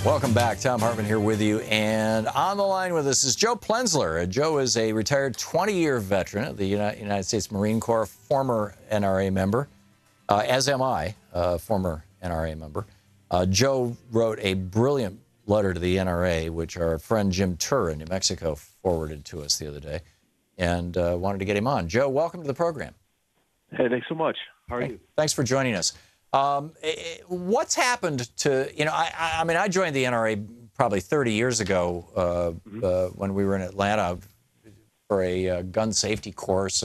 Welcome back. Thom Hartmann here with you. And on the line with us is Joe Plenzler. Joe is a retired 20-year veteran of the United States Marine Corps, former NRA member, as am I, former NRA member. Joe wrote a brilliant letter to the NRA, which our friend Jim Turr in New Mexico forwarded to us the other day, and wanted to get him on. Joe, welcome to the program. Hey, thanks so much. How are you? Thanks for joining us. What's happened to, I mean, I joined the NRA probably 30 years ago when we were in Atlanta for a gun safety course,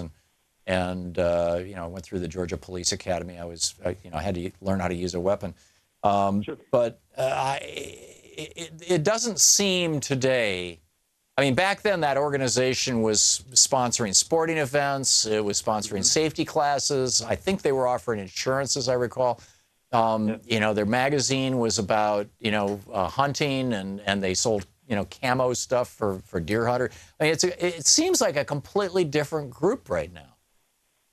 and went through the Georgia Police Academy. I had to learn how to use a weapon. Sure. But it doesn't seem today. I mean, back then that organization was sponsoring sporting events. It was sponsoring safety classes. I think they were offering insurance, as I recall. Their magazine was about, hunting, and they sold, camo stuff for deer hunter. I mean, it seems like a completely different group right now.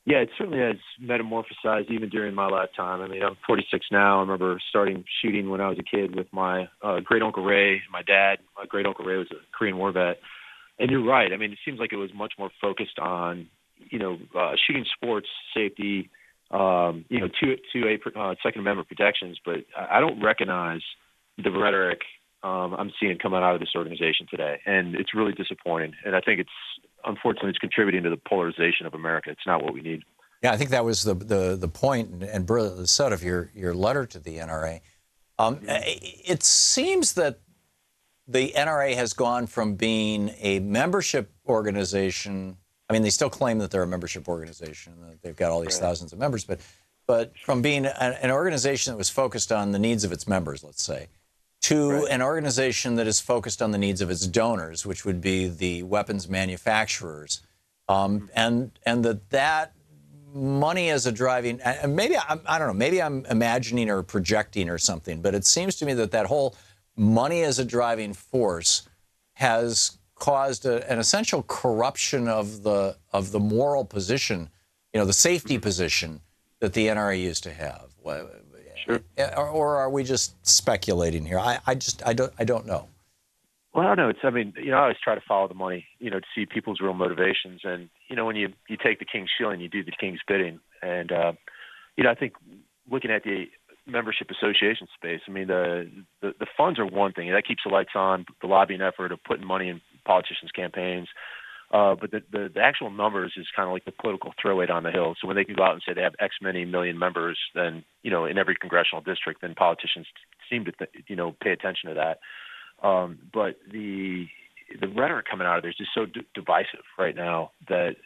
Yeah, it certainly has metamorphosized even during my lifetime. I mean, I'm 46 now. I remember starting shooting when I was a kid with my great Uncle Ray, my dad. My great Uncle Ray was a Korean War vet. And you're right. I mean, it seems like it was much more focused on, shooting sports, safety, to a Second Amendment protections. But I don't recognize the rhetoric I'm seeing coming out of this organization today. And it's really disappointing. And I think unfortunately, it's contributing to the polarization of America. It's not what we need. Yeah, I think that was the point and brilliantly said of your letter to the NRA. It seems that the NRA has gone from being a membership organization. I mean, they still claim that they're a membership organization, that they've got all these thousands of members, but from being an organization that was focused on the needs of its members, let's say, to an organization that is focused on the needs of its donors, which would be the weapons manufacturers, and that money as a driving, and maybe I don't know, maybe I'm imagining or projecting or something, but it seems to me that whole money as a driving force has caused an essential corruption of the moral position, the safety position that the NRA used to have. Sure. Or are we just speculating here? I don't know. Well, I don't know. I always try to follow the money, to see people's real motivations. And, when you take the king's shilling, you do the king's bidding. And, I think looking at the membership association space, I mean, the funds are one thing. That keeps the lights on, the lobbying effort of putting money in politicians' campaigns. But the actual numbers is kind of like the political throwaway on the hill. So when they can go out and say they have X many million members, then, in every congressional district, then politicians seem to, pay attention to that. But the rhetoric coming out of there is just so divisive right now that,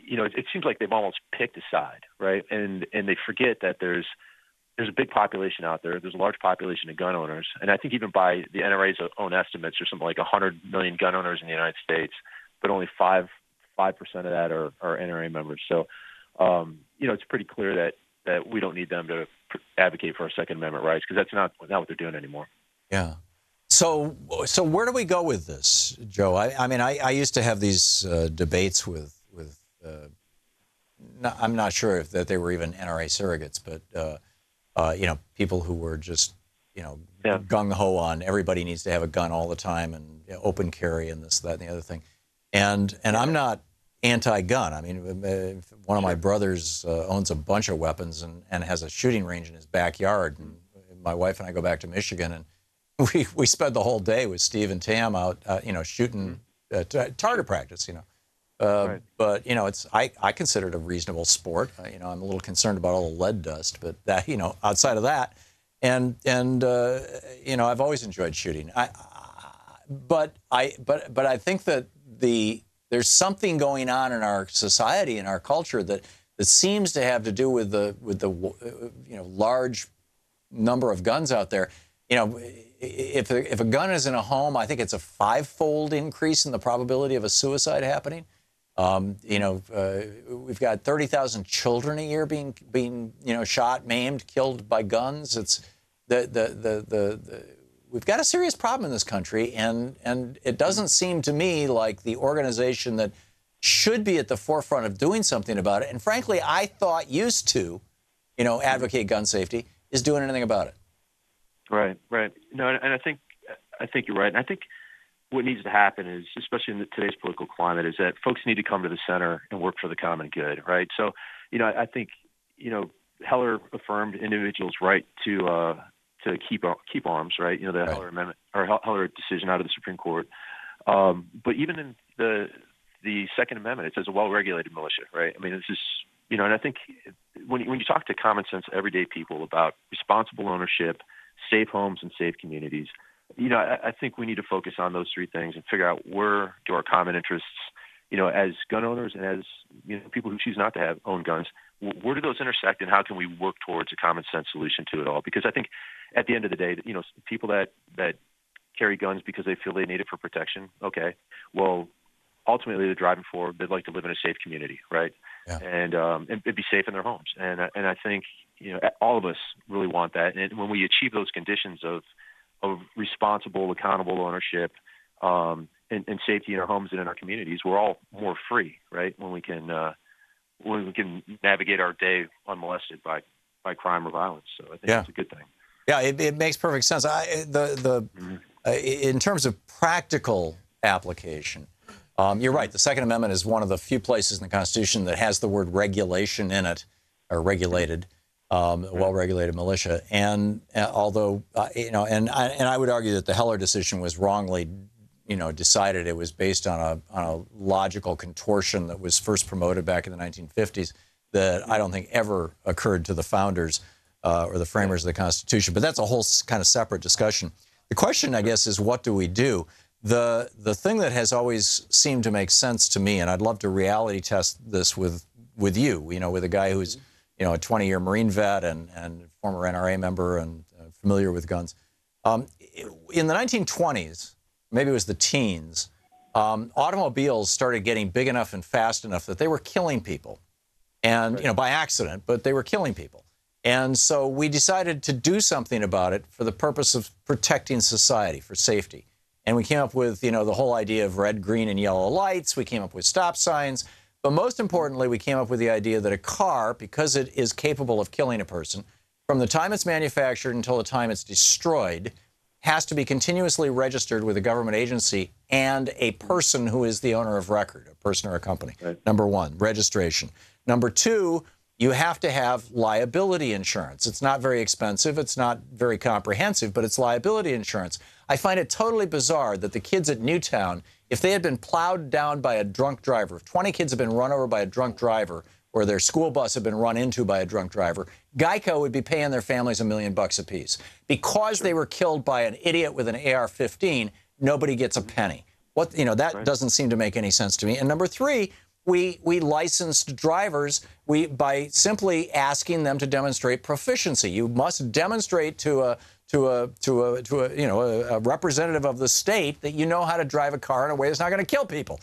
it seems like they've almost picked a side, right? And they forget that there's a big population out there. There's a large population of gun owners. And I think even by the NRA's own estimates, there's something like 100 million gun owners in the United States, but only 5% of that are NRA members. So, it's pretty clear that we don't need them to advocate for our Second Amendment rights, because that's not what they're doing anymore. Yeah. So where do we go with this, Joe? I mean, I used to have these debates with I'm not sure if that they were even NRA surrogates, but people who were just gung ho on everybody needs to have a gun all the time and open carry and this, that, and the other thing. And I'm not anti-gun. I mean, one of my brothers owns a bunch of weapons and has a shooting range in his backyard. And my wife and I go back to Michigan, and we spend the whole day with Steve and Tam out, shooting target practice. But I consider it a reasonable sport. I'm a little concerned about all the lead dust, but that outside of that, and I've always enjoyed shooting. But I think that there's something going on in our society, in our culture, that seems to have to do with the large number of guns out there. If a gun is in a home, I think it's a 5-fold increase in the probability of a suicide happening. We've got 30,000 children a year being shot, maimed, killed by guns. It's we've got a serious problem in this country, and it doesn't seem to me like the organization that should be at the forefront of doing something about it, and frankly, I thought used to, advocate gun safety, is doing anything about it. Right. No, and I think I think you're right. And I think what needs to happen is, especially in today's political climate, is that folks need to come to the center and work for the common good, right? So, I think, Heller affirmed individuals' right to keep arms, right? The Right. Heller Amendment or Heller decision out of the Supreme Court. But even in the Second Amendment, it says a well-regulated militia, right? I mean, it's just, and I think when you talk to common sense everyday people about responsible ownership, safe homes, and safe communities, I think we need to focus on those three things and figure out where do our common interests, as gun owners and as people who choose not to own guns, where do those intersect, and how can we work towards a common sense solution to it all? Because I think at the end of the day, people that carry guns because they feel they need it for protection, okay, well, ultimately they're driving forward. They'd like to live in a safe community, right? Yeah. And be safe in their homes. And I think all of us really want that. And when we achieve those conditions of responsible, accountable ownership, and safety in our homes and in our communities, we're all more free, right? When we can navigate our day unmolested by crime or violence. So I think that's a good thing. Yeah, it makes perfect sense. In terms of practical application, you're right. The Second Amendment is one of the few places in the Constitution that has the word regulation in it, or regulated, well-regulated militia. And although, and I would argue that the Heller decision was wrongly, decided. It was based on a logical contortion that was first promoted back in the 1950s that I don't think ever occurred to the founders or the framers of the Constitution. But that's a whole kind of separate discussion. The question, I guess, is what do we do? The thing that has always seemed to make sense to me, and I'd love to reality test this with you, with a guy who's, a 20-year Marine vet and former NRA member and familiar with guns. In the 1920s, maybe it was the teens, automobiles started getting big enough and fast enough that they were killing people. And, by accident, but they were killing people. And so we decided to do something about it for the purpose of protecting society, for safety. And we came up with, the whole idea of red, green, and yellow lights. We came up with stop signs. But most importantly, we came up with the idea that a car, because it is capable of killing a person, from the time it's manufactured until the time it's destroyed, has to be continuously registered with a government agency and a person who is the owner of record, a person or a company. Right. Number one, registration. Number two, you have to have liability insurance. It's not very expensive. It's not very comprehensive, but it's liability insurance. I find it totally bizarre that the kids at Newtown, if they had been plowed down by a drunk driver, if 20 kids had been run over by a drunk driver, or their school bus had been run into by a drunk driver, Geico would be paying their families $1 million apiece. Because they were killed by an idiot with an AR-15, nobody gets a penny. That doesn't seem to make any sense to me. And number three, we licensed drivers by simply asking them to demonstrate proficiency. You must demonstrate to a representative of the state that you know how to drive a car in a way that's not going to kill people.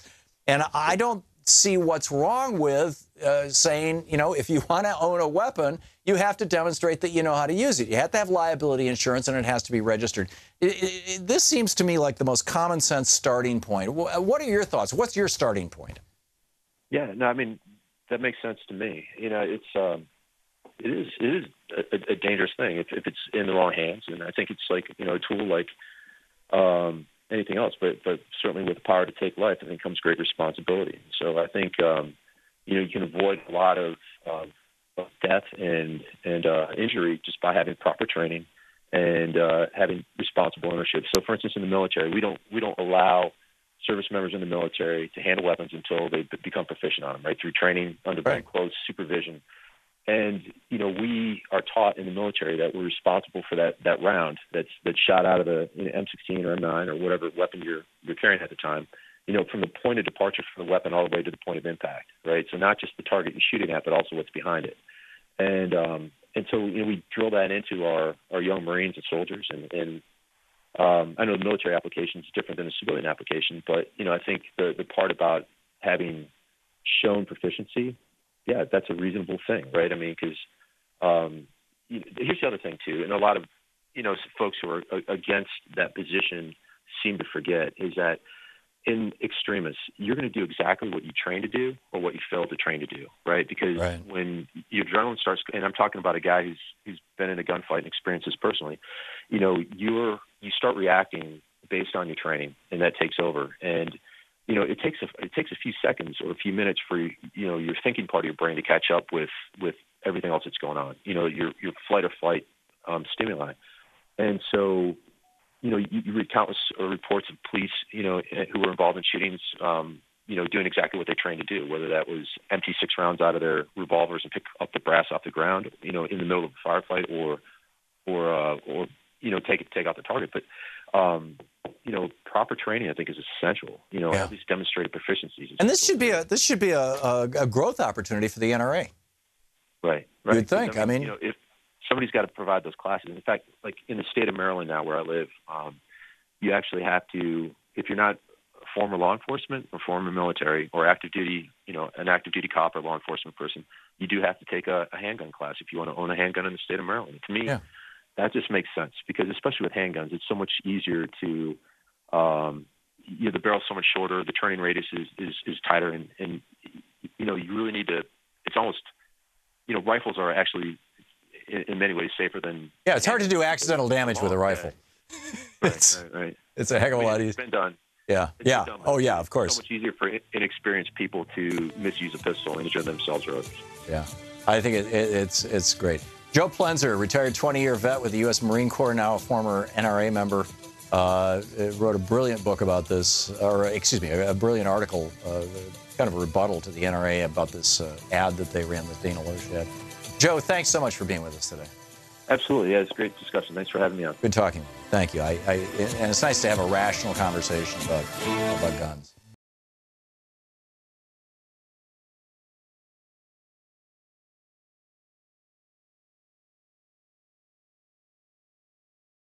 And I don't see what's wrong with saying, if you want to own a weapon, you have to demonstrate that you know how to use it. You have to have liability insurance, and it has to be registered. This seems to me like the most common sense starting point. What are your thoughts? What's your starting point? Yeah, no, I mean, that makes sense to me. It is a dangerous thing if it's in the wrong hands, and I think it's like a tool like anything else, but certainly with the power to take life, I think comes great responsibility. So I think you can avoid a lot of death and injury just by having proper training and having responsible ownership. So, for instance, in the military, we don't allow service members in the military to handle weapons until they become proficient on them, right? Through training under very close supervision. And, we are taught in the military that we're responsible for that round that's shot out of the M16 or M9 or whatever weapon you're carrying at the time, from the point of departure from the weapon all the way to the point of impact, right? So not just the target you're shooting at, but also what's behind it. And so, we drill that into our young Marines and soldiers. And I know the military application is different than a civilian application, but, I think the part about having shown proficiency, yeah, that's a reasonable thing, right? I mean, because here's the other thing, too, and a lot of, folks who are against that position seem to forget is that in extremis, you're going to do exactly what you train to do or what you fail to train to do, right? Because when your adrenaline starts, and I'm talking about a guy who's been in a gunfight and experienced this personally, you start reacting based on your training, and that takes over. And it takes a few seconds or a few minutes for your thinking part of your brain to catch up with everything else that's going on. Your flight or flight stimuli, and so you read countless reports of police who were involved in shootings. Doing exactly what they trained to do, whether that was empty 6 rounds out of their revolvers and pick up the brass off the ground, in the middle of a firefight, or take out the target. But proper training, I think, is essential. At least demonstrated proficiencies. And this should be a growth opportunity for the NRA. Right. You'd think. I mean, if somebody's got to provide those classes. In fact, like in the state of Maryland now, where I live, you actually have to, if you're not former law enforcement or former military or active duty, an active duty cop or law enforcement person, you do have to take a handgun class if you want to own a handgun in the state of Maryland. To me, that just makes sense, because especially with handguns, it's so much easier to, the barrel's so much shorter, the turning radius is tighter, and you really need to, it's almost, rifles are actually in many ways safer than. Yeah, it's hard to do accidental damage with a rifle. Right. It's a heck of a lot easier. It's been done. Yeah. Oh, yeah, of course. It's so much easier for inexperienced people to misuse a pistol and injure themselves or others. Yeah, I think it's great. Joe Plenzler, retired 20-year vet with the U.S. Marine Corps, now a former NRA member, wrote a brilliant book about this, a brilliant article, kind of a rebuttal to the NRA about this ad that they ran that Dana Loesch had. Joe, thanks so much for being with us today. Absolutely. Yeah, it's a great discussion. Thanks for having me on. Good talking. Thank you. And it's nice to have a rational conversation about guns.